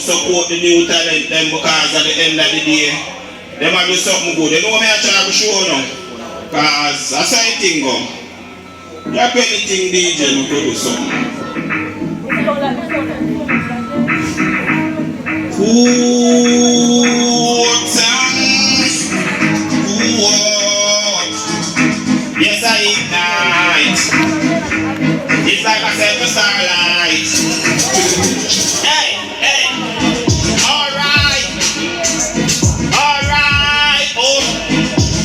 support the new talent them because at the end of the day, they might do something good. You know what I try to show now? Because that's how I think go. You have anything DJ we could do something. Yes, I ignite. It's like I said for starlight. Hey, hey. Alright. Alright. Oh.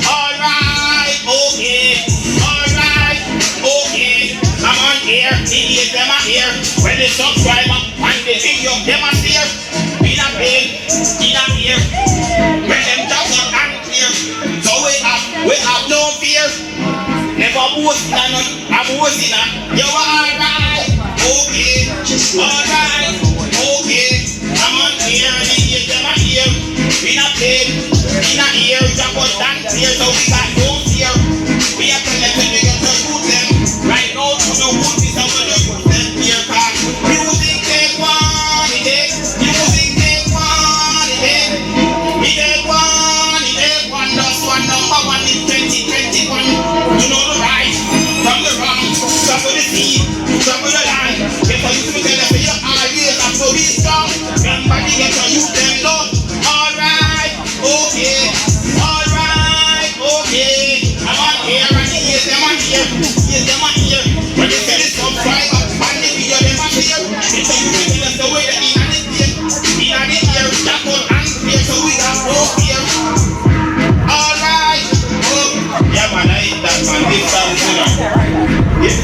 Alright. Okay. Alright. Okay. I'm on here. Idiots, them are here. When the subscriber and the video, them are here. In a bed, in a ear. When them jobs are unclear. So we have no fear. Never boast I'm boasting. You are alright. Okay. Alright. Okay. I'm on here. The them are here. In a bed, in a ear. Jump out and clear. So we got no fear. We have to let them get to shoot them. Right now, to know who is our put them here. Music take one. It takes. Music take one. It takes. It take one. It take one. Just one number one in 2021. You know the right from the wrong. Some with the seed. Some with the line. Get for you to tell them you are years and so be strong. Remember to get for you them Lord. Alright. Okay. Alright. Okay. I'm on here and the ears them on here. Ears them on here. When you say this subscriber and the video them on here. Get for you to tell them the way that in and the ear. In and the ear. That one and fear. So we got no fear. Alright. Yeah man, I hate that man. This time, you know. Yes,